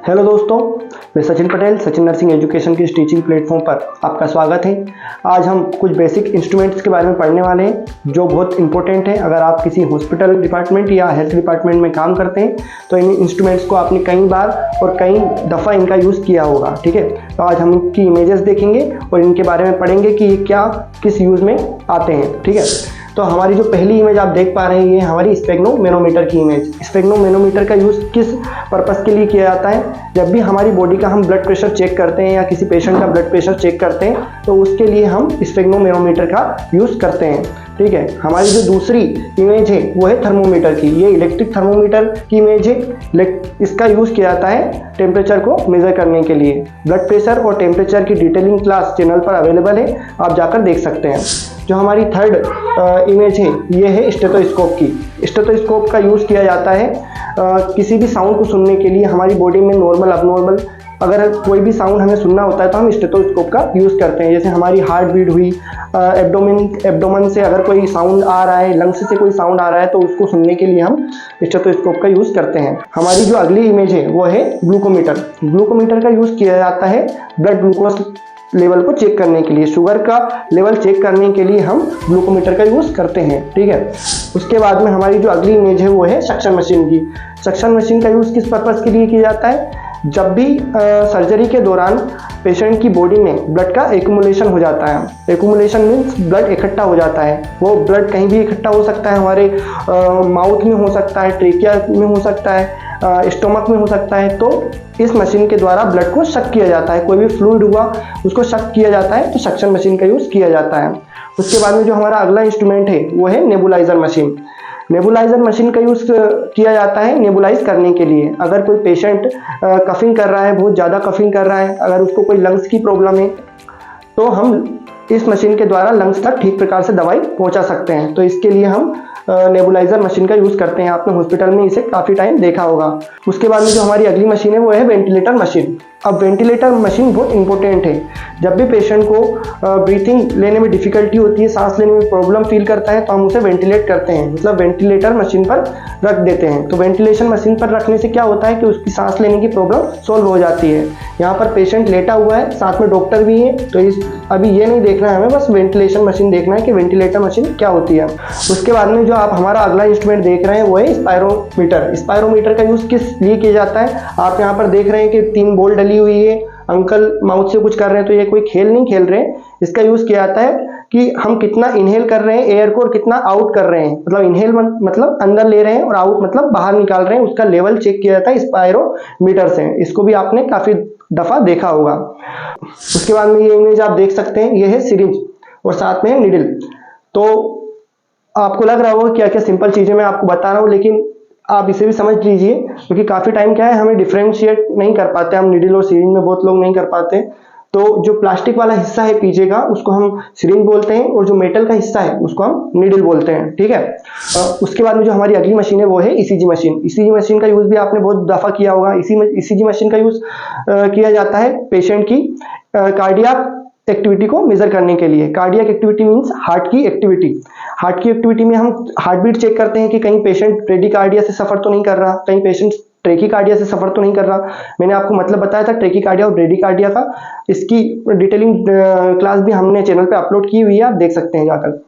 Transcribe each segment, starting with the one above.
Hello दोस्तों, मैं Sachin Patel Sachin nursing education की टीचिंग प्लेटफॉर्म पर आपका स्वागत है। आज हम कुछ बेसिक इंस्ट्रूमेंट्स के बारे में पढ़ने वाले हैं जो बहुत इंपॉर्टेंट है। अगर आप किसी हॉस्पिटल डिपार्टमेंट या हेल्थ डिपार्टमेंट में काम करते हैं तो इन इंस्ट्रूमेंट्स को आपने कई बार और कई दफ़ा इनका यूज़ किया होगा। ठीक है, तो आज हम इनकी इमेजेस देखेंगे और इनके बारे में पढ़ेंगे कि ये क्या किस यूज़ में आते हैं। ठीक है, तो हमारी जो पहली इमेज आप देख पा रहे हैं ये हमारी स्फेग्नोमेनोमीटर की इमेज। स्फेग्नोमेनोमीटर का यूज़ किस पर्पस के लिए किया जाता है? जब भी हमारी बॉडी का हम ब्लड प्रेशर चेक करते हैं या किसी पेशेंट का ब्लड प्रेशर चेक करते हैं तो उसके लिए हम स्फेग्नोमेनोमीटर का यूज़ करते हैं। ठीक है, हमारी जो दूसरी इमेज है वो है थर्मोमीटर की। ये इलेक्ट्रिक थर्मोमीटर की इमेज है। इसका यूज़ किया जाता है टेम्परेचर को मेज़र करने के लिए। ब्लड प्रेशर और टेम्परेचर की डिटेलिंग क्लास चैनल पर अवेलेबल है, आप जाकर देख सकते हैं। जो हमारी थर्ड इमेज है ये है स्टेथोस्कोप की। स्टेथोस्कोप का यूज़ किया जाता है किसी भी साउंड को सुनने के लिए। हमारी बॉडी में नॉर्मल अबनॉर्मल अगर कोई भी साउंड हमें सुनना होता है तो हम स्टेथोस्कोप का यूज़ करते हैं। जैसे हमारी हार्ट बीट हुई, एब्डोमेन से अगर कोई साउंड आ रहा है, लंग्स से कोई साउंड आ रहा है तो उसको सुनने के लिए हम स्टेथोस्कोप का यूज़ करते हैं। हमारी जो अगली इमेज है वो है ग्लूकोमीटर। ग्लूकोमीटर का यूज़ किया जाता है ब्लड ग्लूकोज लेवल को चेक करने के लिए। शुगर का लेवल चेक करने के लिए हम ग्लूकोमीटर का यूज़ करते हैं। ठीक है, उसके बाद में हमारी जो अगली इमेज है वो है सक्शन मशीन की। सक्शन मशीन का यूज़ किस पर्पज़ के लिए किया जाता है? जब भी सर्जरी के दौरान पेशेंट की बॉडी में ब्लड का एक्यूमुलेशन हो जाता है। एक्यूमुलेशन मीन्स ब्लड इकट्ठा हो जाता है। वो ब्लड कहीं भी इकट्ठा हो सकता है, हमारे माउथ में हो सकता है, ट्रेकिया में हो सकता है, स्टोमक में हो सकता है। तो इस मशीन के द्वारा ब्लड को शक किया जाता है। कोई भी फ्लूइड हुआ उसको शक किया जाता है तो सक्शन मशीन का यूज़ किया जाता है। उसके बाद में जो हमारा अगला इंस्ट्रूमेंट है वो है नेबुलाइजर मशीन। नेबुलाइजर मशीन का यूज़ किया जाता है नेबुलाइज करने के लिए। अगर कोई पेशेंट कफिंग कर रहा है, बहुत ज़्यादा कफिंग कर रहा है, अगर उसको कोई लंग्स की प्रॉब्लम है तो हम इस मशीन के द्वारा लंग्स तक ठीक प्रकार से दवाई पहुंचा सकते हैं। तो इसके लिए हम नेबुलाइजर मशीन का यूज़ करते हैं। आपने हॉस्पिटल में इसे काफ़ी टाइम देखा होगा। उसके बाद में जो हमारी अगली मशीन है वो है वेंटिलेटर मशीन। अब वेंटिलेटर मशीन बहुत इंपॉर्टेंट है। जब भी पेशेंट को ब्रीथिंग लेने में डिफ़िकल्टी होती है, सांस लेने में प्रॉब्लम फील करता है तो हम उसे वेंटिलेट करते हैं, मतलब वेंटिलेटर मशीन पर रख देते हैं। तो वेंटिलेशन मशीन पर रखने से क्या होता है कि उसकी सांस लेने की प्रॉब्लम सॉल्व हो जाती है। यहाँ पर पेशेंट लेटा हुआ है, साथ में डॉक्टर भी है, तो अभी ये नहीं देखना है हमें, बस वेंटिलेशन मशीन देखना है कि वेंटिलेटर मशीन क्या होती है। उसके बाद में जो आप हमारा अगला इंस्ट्रूमेंट देख रहे हैं वो है स्पायरोमीटर। स्पायरोमीटर का यूज़ किस लिए किया जाता है? आप यहाँ पर देख रहे हैं कि 3 बॉल डली हुई है, अंकल माउथ से कुछ कर रहे हैं, तो ये कोई खेल नहीं खेल रहे हैं। इसका यूज़ किया जाता है कि हम कितना इनहेल कर रहे हैं एयर को और कितना आउट कर रहे हैं। मतलब इनहेल मतलब अंदर ले रहे हैं और आउट मतलब बाहर निकाल रहे हैं, उसका लेवल चेक किया जाता है स्पायरोमीटर से। इसको भी आपने काफ़ी दफ़ा देखा होगा। उसके बाद में ये इमेज आप देख सकते हैं, ये है सिरिंज और साथ में है निडल। तो आपको लग रहा होगा क्या क्या सिंपल चीज़ें मैं आपको बता रहा हूँ, लेकिन आप इसे भी समझ लीजिए क्योंकि काफ़ी टाइम क्या है हमें डिफ्रेंशिएट नहीं कर पाते हम निडल और सिरिंज में, बहुत लोग नहीं कर पाते। तो जो प्लास्टिक वाला हिस्सा है पीछे का उसको हम सिरिंज बोलते हैं और जो मेटल का हिस्सा है उसको हम निडल बोलते हैं। ठीक है, उसके बाद में जो हमारी अगली मशीन है वो है ईसीजी मशीन। ईसीजी मशीन का यूज़ भी आपने बहुत दफ़ा किया होगा। ईसीजी मशीन का यूज़ किया जाता है पेशेंट की कार्डियक एक्टिविटी को मेजर करने के लिए। कार्डियक एक्टिविटी मीन्स हार्ट की एक्टिविटी। हार्ट की एक्टिविटी में हम हार्ट बीट चेक करते हैं कि कहीं पेशेंट ब्रेडिकार्डिया से सफ़र तो नहीं कर रहा, कहीं पेशेंट ट्रेकिकार्डिया से सफ़र तो नहीं कर रहा। मैंने आपको मतलब बताया था ट्रेकिकार्डिया और ब्रेडिकार्डिया का। इसकी डिटेलिंग क्लास भी हमने चैनल पे अपलोड की हुई है, आप देख सकते हैं जाकर।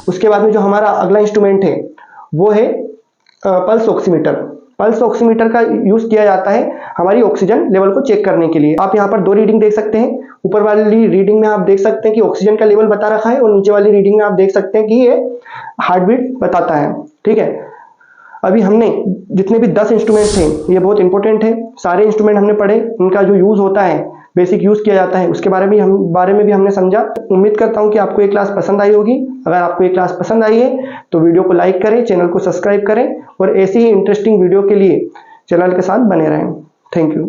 उसके बाद में जो हमारा अगला इंस्ट्रूमेंट है वो है पल्स ऑक्सीमीटर। पल्स ऑक्सीमीटर का यूज़ किया जाता है हमारी ऑक्सीजन लेवल को चेक करने के लिए। आप यहाँ पर 2 रीडिंग देख सकते हैं। ऊपर वाली रीडिंग में आप देख सकते हैं कि ऑक्सीजन का लेवल बता रखा है और नीचे वाली रीडिंग में आप देख सकते हैं कि ये हार्ट बीट बताता है। ठीक है, अभी हमने जितने भी 10 इंस्ट्रूमेंट थे ये बहुत इंपॉर्टेंट है। सारे इंस्ट्रूमेंट हमने पढ़े, इनका जो यूज़ होता है, बेसिक यूज़ किया जाता है, उसके बारे में भी हमने समझा। उम्मीद करता हूँ कि आपको ये क्लास पसंद आई होगी। अगर आपको ये क्लास पसंद आई है तो वीडियो को लाइक करें, चैनल को सब्सक्राइब करें और ऐसी ही इंटरेस्टिंग वीडियो के लिए चैनल के साथ बने रहें। Thank you.